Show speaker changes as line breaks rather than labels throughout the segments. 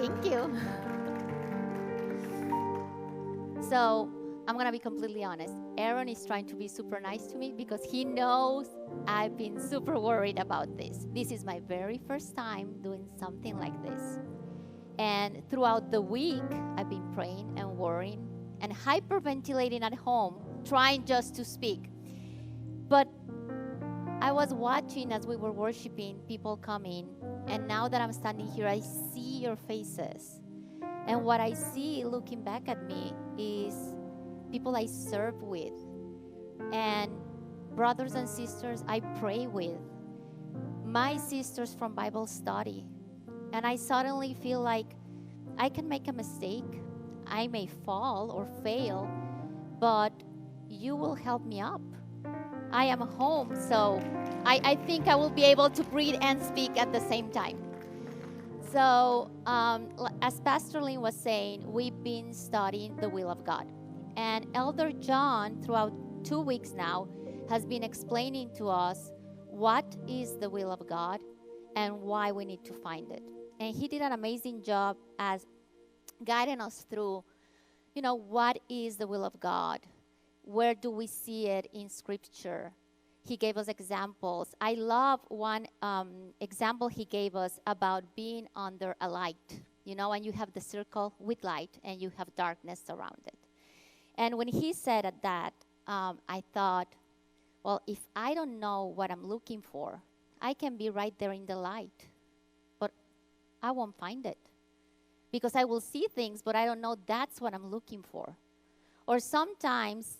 Thank you. So I'm going to be completely honest. Aaron is trying to be super nice to me because he knows I've been super worried about this. This is my very first time doing something like this. And throughout the week, I've been praying and worrying and hyperventilating at home, trying just to speak. But I was watching as we were worshiping, people coming. And now that I'm standing here, I see your faces. And what I see looking back at me is people I serve with and brothers and sisters I pray with, my sisters from Bible study. And I suddenly feel like I can make a mistake. I may fall or fail, but you will help me up. I am home, so I think I will be able to breathe and speak at the same time. So, as Pastor Lynn was saying, we've been studying the will of God. And Elder John, throughout 2 weeks now, has been explaining to us what is the will of God and why we need to find it. And he did an amazing job as guiding us through, what is the will of God? Where do we see it in Scripture? He gave us examples. I love one example he gave us about being under a light, and you have the circle with light and you have darkness around it. And when he said that, I thought, well, if I don't know what I'm looking for, I can be right there in the light, but I won't find it because I will see things, but I don't know that's what I'm looking for. Or sometimes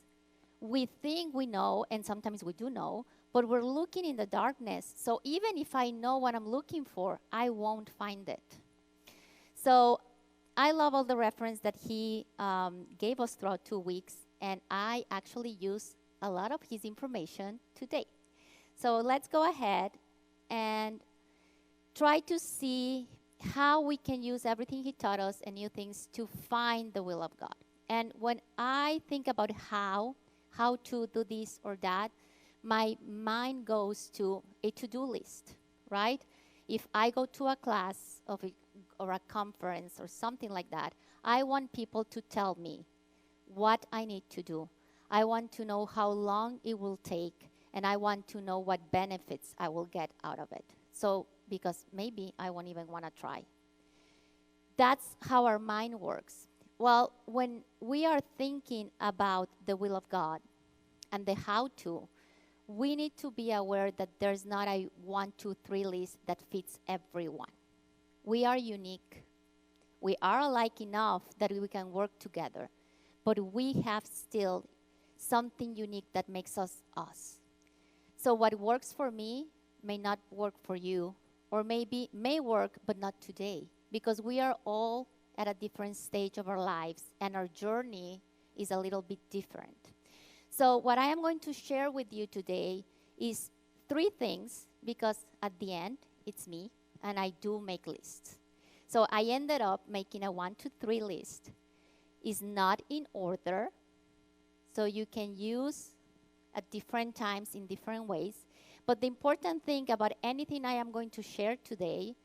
we think we know, and sometimes we do know, but we're looking in the darkness. So even if I know what I'm looking for, I won't find it. So I love all the reference that he gave us throughout 2 weeks, and I actually use a lot of his information today. So let's go ahead and try to see how we can use everything he taught us and new things to find the will of God. And when I think about how to do this or that, my mind goes to a to-do list, right? If I go to a class or a conference or something like that, I want people to tell me what I need to do. I want to know how long it will take, and I want to know what benefits I will get out of it. So, because maybe I won't even want to try. That's how our mind works. Well, when we are thinking about the will of God and the how to, we need to be aware that there's not a 1, 2, 3 list that fits everyone. We are unique. We are alike enough that we can work together, but we have still something unique that makes us us. So what works for me may not work for you, or maybe may work, but not today, because we are all at a different stage of our lives, and our journey is a little bit different. So what I am going to share with you today is 3 things, because at the end, it's me, and I do make lists. So I ended up making a 1 to 3 list. It's not in order, so you can use at different times in different ways. But the important thing about anything I am going to share today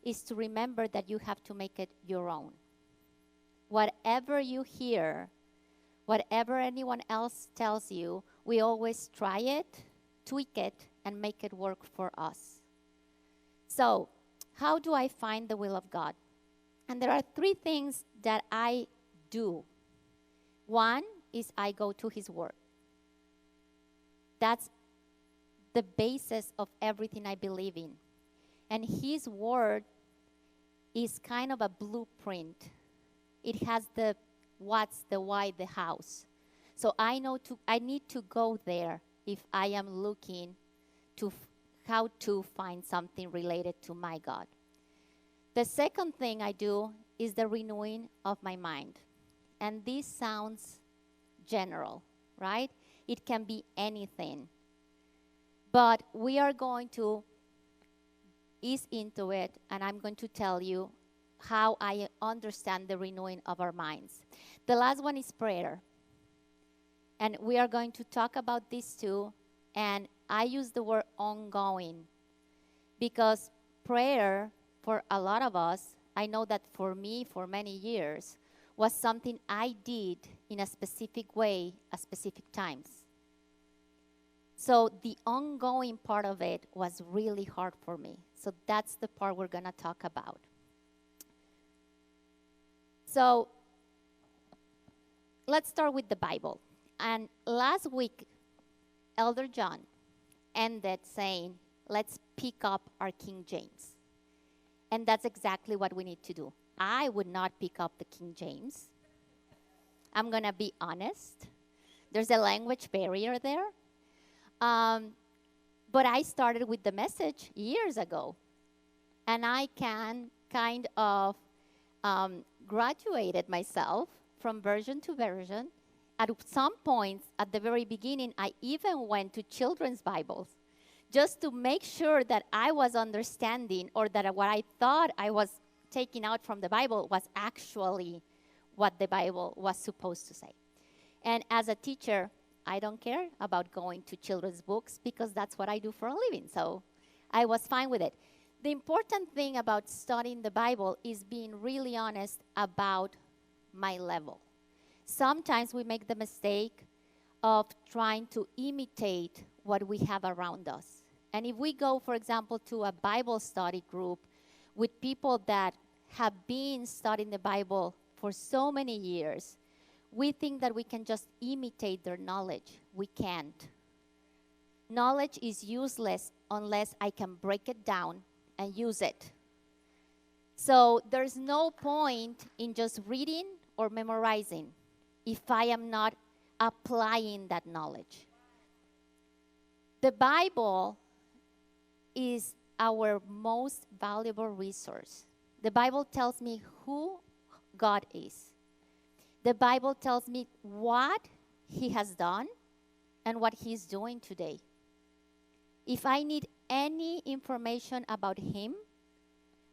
is to remember that you have to make it your own. Whatever you hear, whatever anyone else tells you, we always try it, tweak it, and make it work for us. So, how do I find the will of God? And there are 3 things that I do. One is I go to His Word. That's the basis of everything I believe in. And His Word is kind of a blueprint. It has the what's, the why, the hows. So I need to go there if I am looking to how to find something related to my God. The second thing I do is the renewing of my mind. And this sounds general, right? It can be anything. But we are going to ease into it, and I'm going to tell you how I understand the renewing of our minds. The last one is prayer. And we are going to talk about this too. And I use the word ongoing because prayer, for a lot of us, I know that for me, for many years, was something I did in a specific way at specific times. So the ongoing part of it was really hard for me. So that's the part we're going to talk about. So let's start with the Bible. And last week, Elder John ended saying, let's pick up our King James. And that's exactly what we need to do. I would not pick up the King James. I'm going to be honest. There's a language barrier there. But I started with the Message years ago. And I can kind of graduated myself from version to version. At some points, at the very beginning, I even went to children's Bibles just to make sure that I was understanding, or that what I thought I was taking out from the Bible was actually what the Bible was supposed to say. And as a teacher, I don't care about going to children's books because that's what I do for a living. So I was fine with it. The important thing about studying the Bible is being really honest about my level. Sometimes we make the mistake of trying to imitate what we have around us. And if we go, for example, to a Bible study group with people that have been studying the Bible for so many years, we think that we can just imitate their knowledge. We can't. Knowledge is useless unless I can break it down and use it. So there's no point in just reading or memorizing if I am not applying that knowledge. The Bible is our most valuable resource. The Bible tells me who God is. The Bible tells me what He has done and what He's doing today. If I need any information about Him,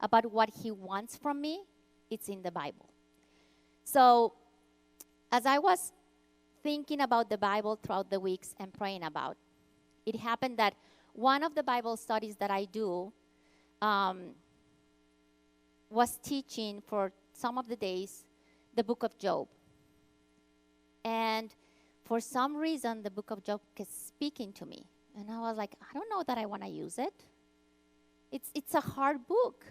about what He wants from me, it's in the Bible. So, as I was thinking about the Bible throughout the weeks and praying about, it happened that one of the Bible studies that I do was teaching for some of the days the book of Job. And for some reason, the book of Job is speaking to me. And I was like, I don't know that I want to use it. It's a hard book.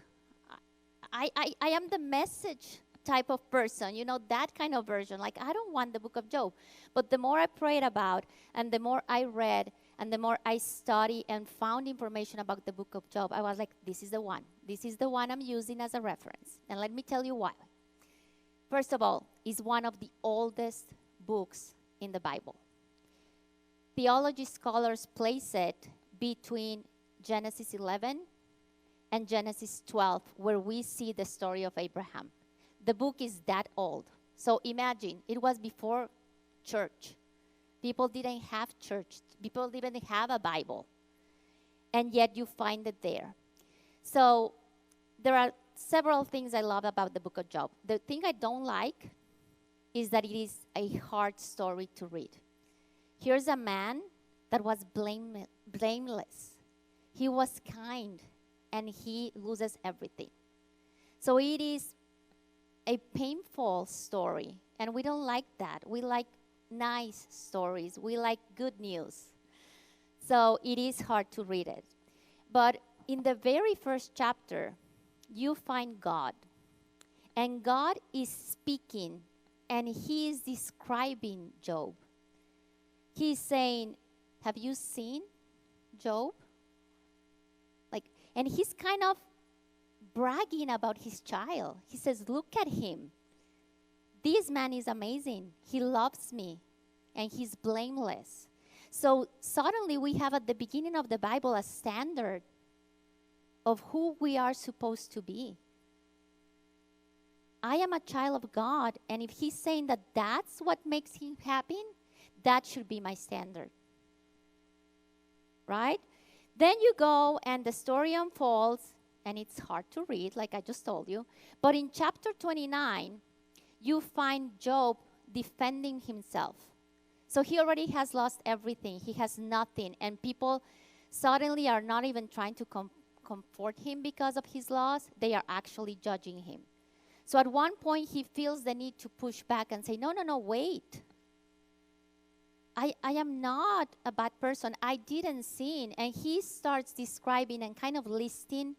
I am the Message type of person, that kind of version. Like, I don't want the book of Job. But the more I prayed about, and the more I read, and the more I studied and found information about the book of Job, I was like, this is the one. This is the one I'm using as a reference. And let me tell you why. First of all, it's one of the oldest books in the Bible. Theology scholars place it between Genesis 11 and Genesis 12, where we see the story of Abraham. The book is that old. So imagine, it was before church. People didn't have church. People didn't have a Bible. And yet you find it there. So there are several things I love about the book of Job. The thing I don't like is that it is a hard story to read. Here's a man that was blameless. He was kind, and he loses everything. So it is a painful story, and we don't like that. We like nice stories. We like good news. So it is hard to read it. But in the very first chapter, you find God. And God is speaking, and He is describing Job. He's saying, have you seen Job? And he's kind of bragging about his child. He says, look at him. This man is amazing. He loves me, and he's blameless. So suddenly we have at the beginning of the Bible a standard of who we are supposed to be. I am a child of God, and if He's saying that that's what makes Him happy, that should be my standard. Right? Then you go and the story unfolds, and it's hard to read, like I just told you. But in chapter 29, you find Job defending himself. So he already has lost everything. He has nothing. And people suddenly are not even trying to comfort him because of his loss, they are actually judging him. So at one point, he feels the need to push back and say, no, wait. I am not a bad person. I didn't sin. And he starts describing and kind of listing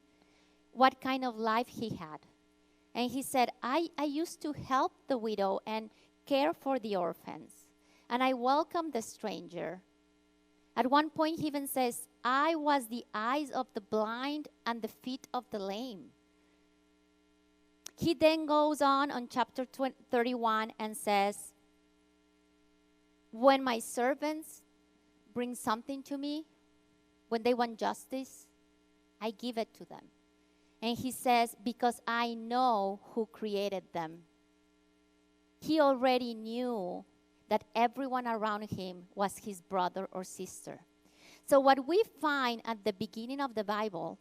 what kind of life he had. And he said, I used to help the widow and care for the orphans. And I welcomed the stranger. At one point, he even says, I was the eyes of the blind and the feet of the lame. He then goes on chapter 31 and says, when my servants bring something to me, when they want justice, I give it to them. And he says, because I know who created them. He already knew that everyone around him was his brother or sister. So what we find at the beginning of the Bible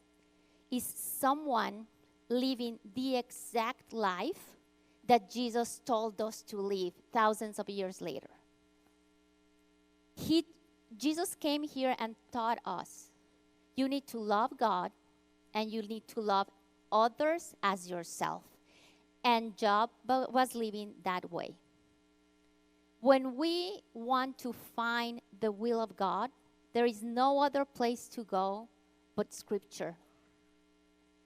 is someone living the exact life that Jesus told us to live thousands of years later. Jesus came here and taught us, you need to love God and you need to love others as yourself. And Job was living that way. When we want to find the will of God, there is no other place to go but Scripture.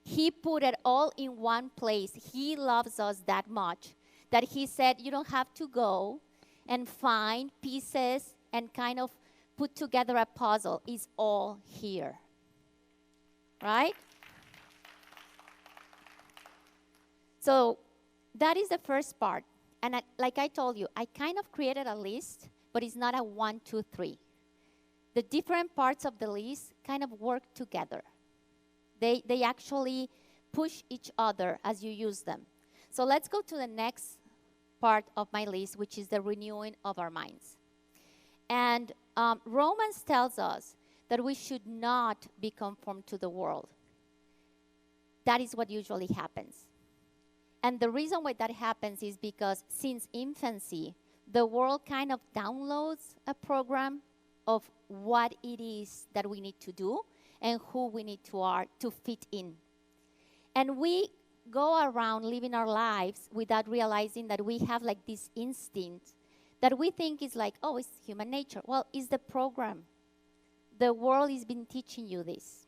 He put it all in one place. He loves us that much that he said you don't have to go and find pieces and kind of put together a puzzle. It's all here. Right? So that is the first part. And like I told you, I kind of created a list, but it's not a 1, 2, 3. The different parts of the list kind of work together. They actually push each other as you use them. So let's go to the next part of my list, which is the renewing of our minds. And Romans tells us that we should not be conformed to the world. That is what usually happens. And the reason why that happens is because since infancy, the world kind of downloads a program of what it is that we need to do and who we need to fit in. And we go around living our lives without realizing that we have like this instinct that we think is like, oh, it's human nature. Well, it's the program. The world has been teaching you this.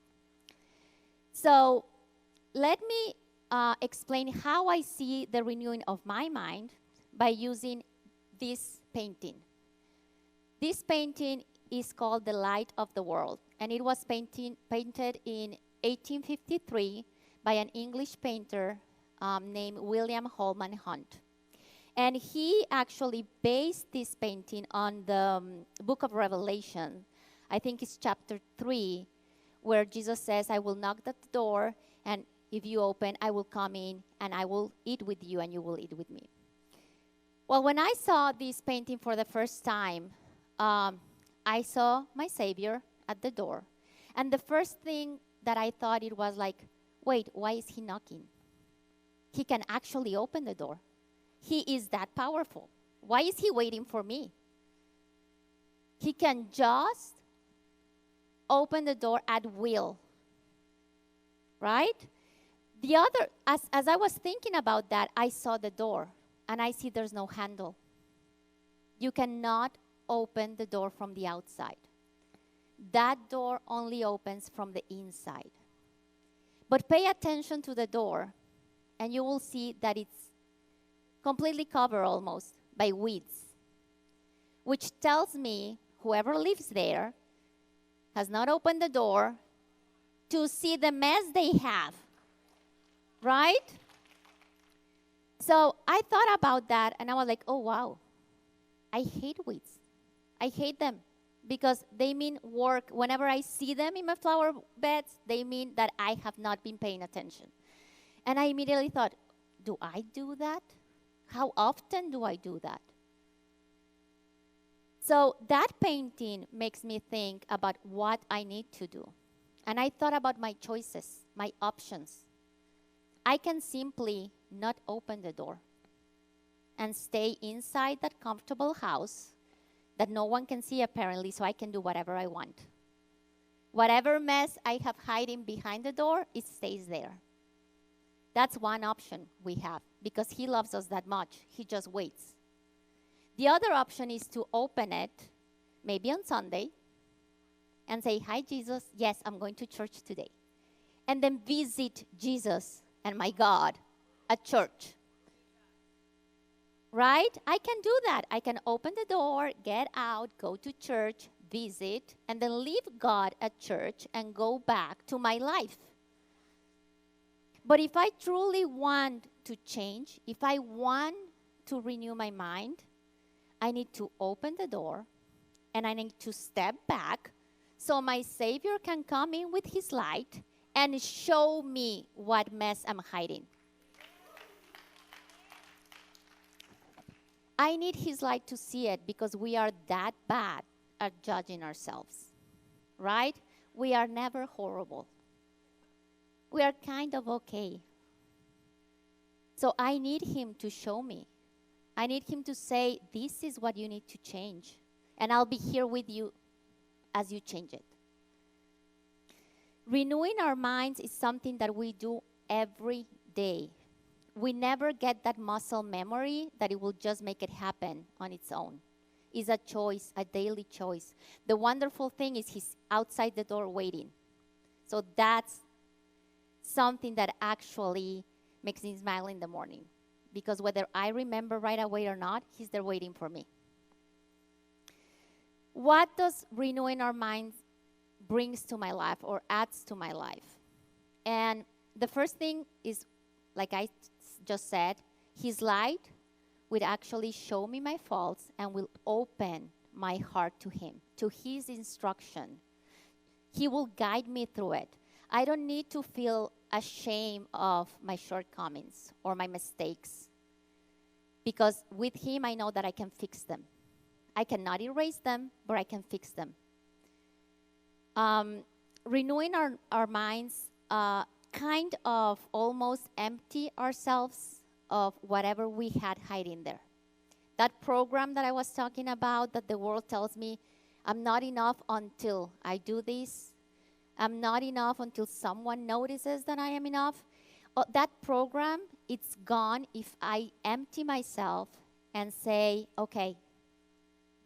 So let me explain how I see the renewing of my mind by using this painting. This painting is called The Light of the World, and it was painted in 1853 by an English painter named William Holman Hunt. And he actually based this painting on the book of Revelation. I think it's chapter 3, where Jesus says, I will knock at the door, and if you open, I will come in, and I will eat with you, and you will eat with me. Well, when I saw this painting for the first time, I saw my Savior at the door. And the first thing that I thought, it was like, wait, why is he knocking? He can actually open the door. He is that powerful. Why is he waiting for me? He can just open the door at will. Right? The other, as I was thinking about that, I saw the door, and I see there's no handle. You cannot open the door from the outside. That door only opens from the inside. But pay attention to the door, and you will see that it's completely covered almost by weeds, which tells me whoever lives there has not opened the door to see the mess they have. Right? So I thought about that, and I was like, oh, wow. I hate weeds. I hate them because they mean work. Whenever I see them in my flower beds, they mean that I have not been paying attention. And I immediately thought, do I do that? How often do I do that? So that painting makes me think about what I need to do. And I thought about my choices, my options. I can simply not open the door and stay inside that comfortable house that no one can see apparently, so I can do whatever I want. Whatever mess I have hiding behind the door, it stays there. That's one option we have because he loves us that much. He just waits. The other option is to open it, maybe on Sunday, and say, "Hi, Jesus. Yes, I'm going to church today." And then visit Jesus and my God at church. Right? I can do that. I can open the door, get out, go to church, visit, and then leave God at church and go back to my life. But if I truly want to change, if I want to renew my mind, I need to open the door and I need to step back so my Savior can come in with his light and show me what mess I'm hiding. I need his light to see it because we are that bad at judging ourselves, right? We are never horrible. We are kind of okay. So I need him to show me. I need him to say, this is what you need to change. And I'll be here with you as you change it. Renewing our minds is something that we do every day. We never get that muscle memory that it will just make it happen on its own. It's a choice, a daily choice. The wonderful thing is he's outside the door waiting. So that's something that actually makes me smile in the morning. Because whether I remember right away or not, he's there waiting for me. What does renewing our minds brings to my life or adds to my life? And the first thing is, like I just said, his light will actually show me my faults and will open my heart to him, to his instruction. He will guide me through it. I don't need to feel ashamed of my shortcomings or my mistakes because with him I know that I can fix them. I cannot erase them, but I can fix them. Renewing our minds kind of almost empty ourselves of whatever we had hiding there. That program that I was talking about, that the world tells me I'm not enough until I do this. I'm not enough until someone notices that I am enough. That program, it's gone if I empty myself and say, okay,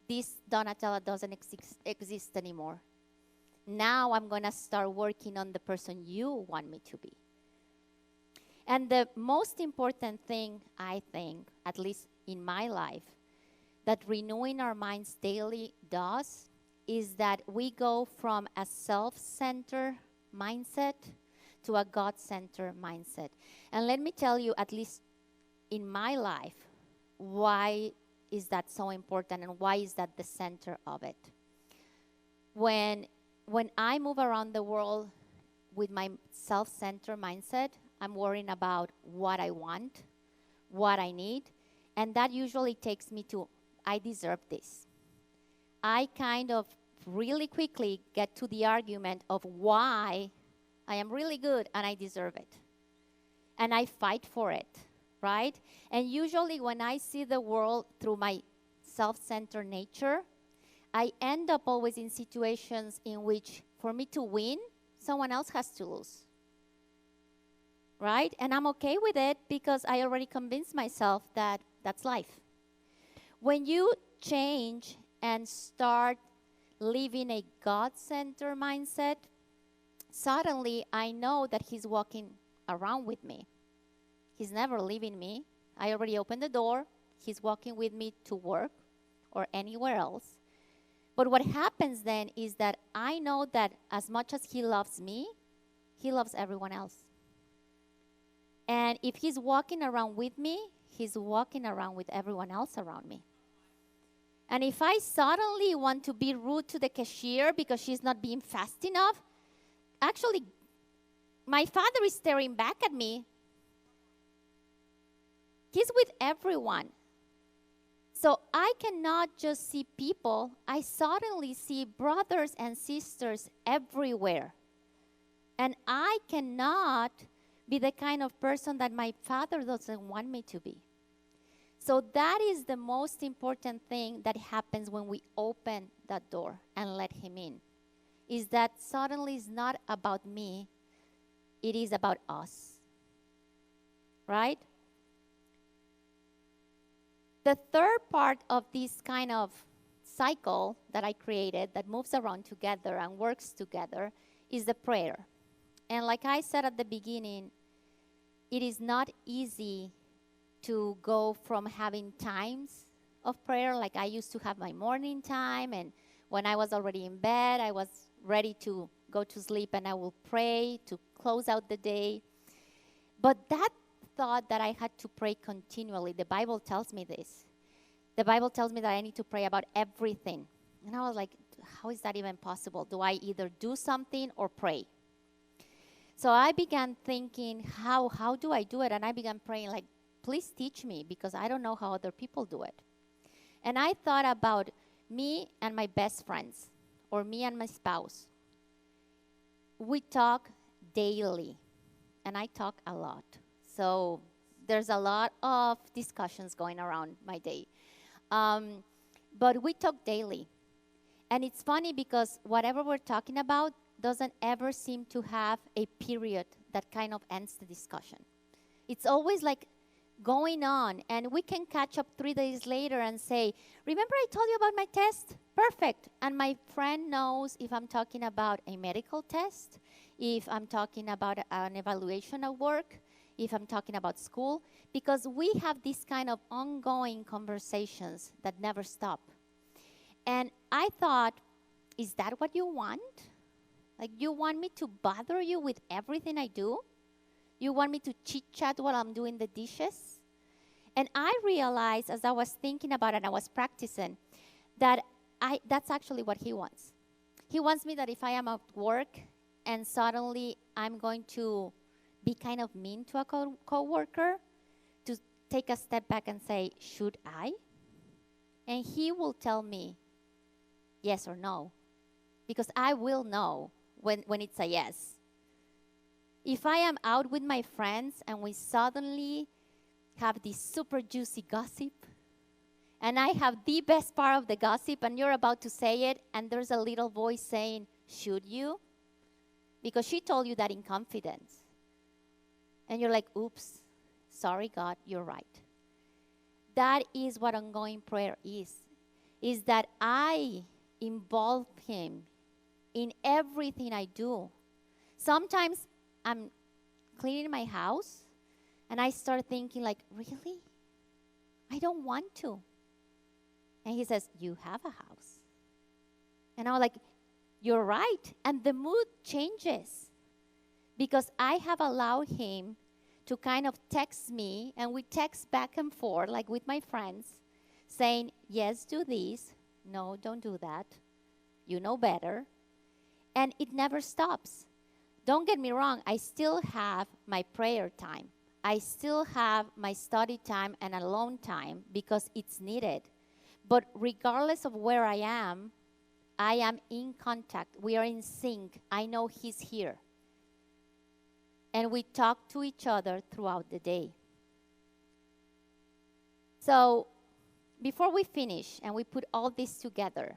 this Donatella doesn't exist anymore. Now I'm going to start working on the person you want me to be. And the most important thing, I think, at least in my life, that renewing our minds daily does is that we go from a self-centered mindset to a God-centered mindset. And let me tell you, at least in my life, why is that so important and why is that the center of it? When I move around the world with my self-centered mindset, I'm worrying about what I want, what I need, and that usually takes me to, I deserve this. I kind of really quickly get to the argument of why I am really good and I deserve it. And I fight for it, right? And usually when I see the world through my self-centered nature, I end up always in situations in which for me to win, someone else has to lose. Right? And I'm okay with it because I already convinced myself that that's life. When you change and start living a God-centered mindset, suddenly I know that he's walking around with me. He's never leaving me. I already opened the door. He's walking with me to work or anywhere else. But what happens then is that I know that as much as he loves me, he loves everyone else. And if he's walking around with me, he's walking around with everyone else around me. And if I suddenly want to be rude to the cashier because she's not being fast enough, actually, my Father is staring back at me. He's with everyone. So I cannot just see people. I suddenly see brothers and sisters everywhere. And I cannot be the kind of person that my Father doesn't want me to be. So that is the most important thing that happens when we open that door and let him in. is that suddenly it's not about me, it is about us, right? The third part of this kind of cycle that I created that moves around together and works together is the prayer. And like I said at the beginning, it is not easy to go from having times of prayer. Like I used to have my morning time, and when I was already in bed, I was ready to go to sleep and I will pray to close out the day. But that thought that I had to pray continually, the Bible tells me this. The Bible tells me that I need to pray about everything. And I was like, how is that even possible? Do I either do something or pray? So I began thinking, how do I do it? And I began praying, like, please teach me, because I don't know how other people do it. And I thought about me and my best friends, or me and my spouse. We talk daily, and I talk a lot. So there's a lot of discussions going around my day. But we talk daily. And it's funny because whatever we're talking about doesn't ever seem to have a period that kind of ends the discussion. It's always like going on, and we can catch up 3 days later and say, remember I told you about my test? Perfect. And my friend knows if I'm talking about a medical test, if I'm talking about an evaluation at work, if I'm talking about school, because we have this kind of ongoing conversations that never stop. And I thought, is that what you want? Like, you want me to bother you with everything I do? You want me to chit-chat while I'm doing the dishes? And I realized as I was thinking about it and I was practicing that that's actually what he wants. He wants me that if I am at work and suddenly I'm going to be kind of mean to a co-worker, to take a step back and say, should I? And he will tell me yes or no, because I will know when it's a yes. If I am out with my friends and we suddenly have this super juicy gossip, and I have the best part of the gossip, and you're about to say it, and there's a little voice saying, should you? Because she told you that in confidence. And you're like, oops, sorry, God, you're right. That is what ongoing prayer is that I involve him in everything I do. Sometimes I'm cleaning my house, and I start thinking, like, really? I don't want to. And he says, you have a house. And I was like, you're right. And the mood changes because I have allowed him to kind of text me, and we text back and forth, like with my friends, saying, yes, do this. No, don't do that. You know better. And it never stops. Don't get me wrong, I still have my prayer time. I still have my study time and alone time because it's needed. But regardless of where I am in contact. We are in sync. I know he's here. And we talk to each other throughout the day. So before we finish and we put all this together,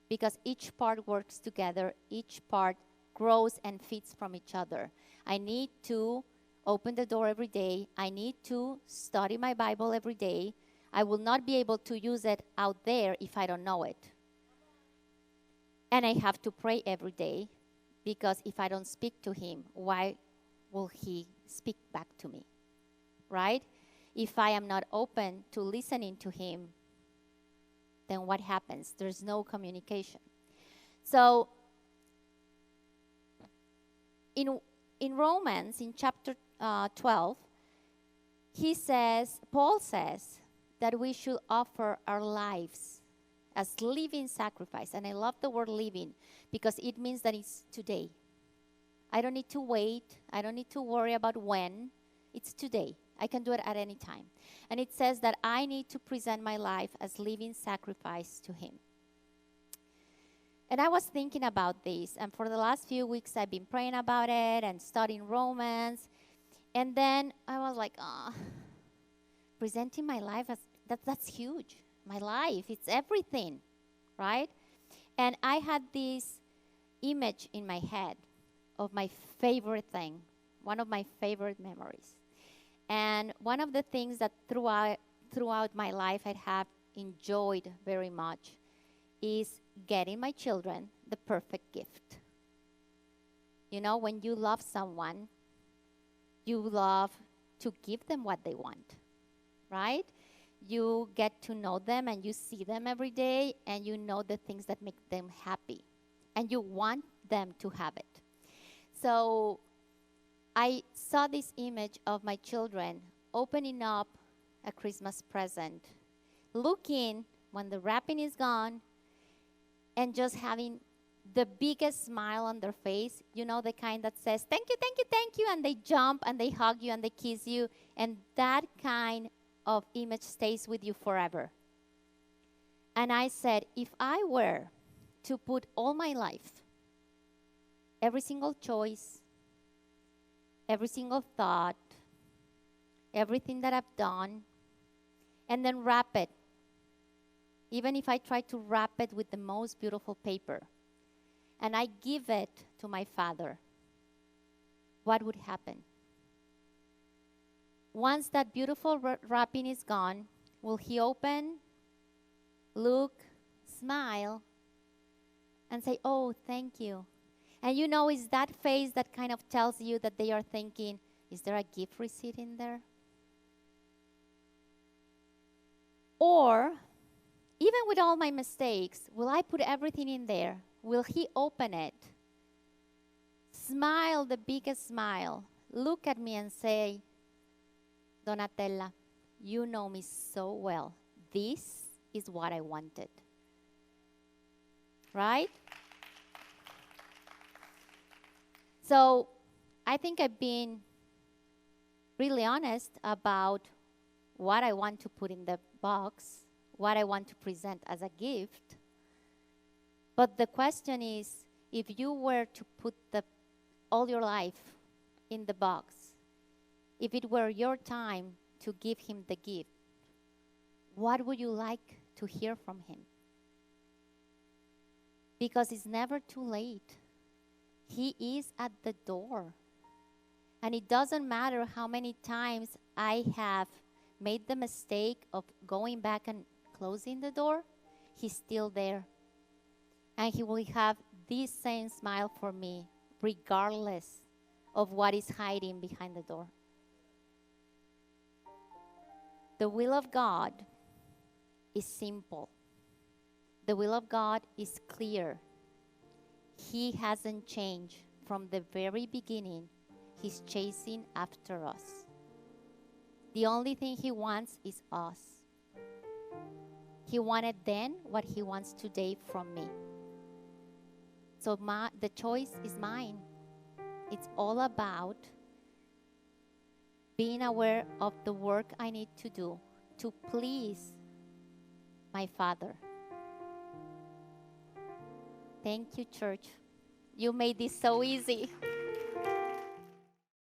because each part works together, each part grows and feeds from each other. I need to open the door every day. I need to study my Bible every day. I will not be able to use it out there if I don't know it. And I have to pray every day, because if I don't speak to him, why will he speak back to me? Right? If I am not open to listening to him, then what happens? There's no communication. So in Romans, in chapter 12, Paul says that we should offer our lives as living sacrifice. And I love the word living because it means that it's today. I don't need to wait. I don't need to worry about when. It's today. I can do it at any time. And it says that I need to present my life as living sacrifice to him. And I was thinking about this, and for the last few weeks I've been praying about it and studying Romans. And then I was like, presenting my life as that's huge. My life, it's everything, right? And I had this image in my head of my favorite thing, one of my favorite memories. And one of the things that throughout my life I have enjoyed very much is getting my children the perfect gift. You know, when you love someone, you love to give them what they want, right? You get to know them and you see them every day and you know the things that make them happy and you want them to have it. So I saw this image of my children opening up a Christmas present, looking when the wrapping is gone, and just having the biggest smile on their face, you know, the kind that says, thank you, thank you, thank you, and they jump and they hug you and they kiss you, and that kind of image stays with you forever. And I said, if I were to put all my life, every single choice, every single thought, everything that I've done, and then wrap it, even if I try to wrap it with the most beautiful paper, and I give it to my Father, what would happen? Once that beautiful wrapping is gone, will He open, look, smile, and say, oh, thank you? And you know, it's that face that kind of tells you that they are thinking, is there a gift receipt in there? Or, even with all my mistakes, will I put everything in there? Will He open it? Smile the biggest smile. Look at me and say, Donatella, you know me so well. This is what I wanted. Right? So I think I've been really honest about what I want to put in the box, what I want to present as a gift. But the question is, if you were to put all your life in the box, if it were your time to give Him the gift, what would you like to hear from Him? Because it's never too late. He is at the door. And it doesn't matter how many times I have made the mistake of going back and closing the door, He's still there. And He will have this same smile for me, regardless of what is hiding behind the door. The will of God is simple. The will of God is clear. He hasn't changed from the very beginning. He's chasing after us. The only thing He wants is us. He wanted then what He wants today from me. So the choice is mine. It's all about being aware of the work I need to do to please my Father. Thank you, church. You made this so easy.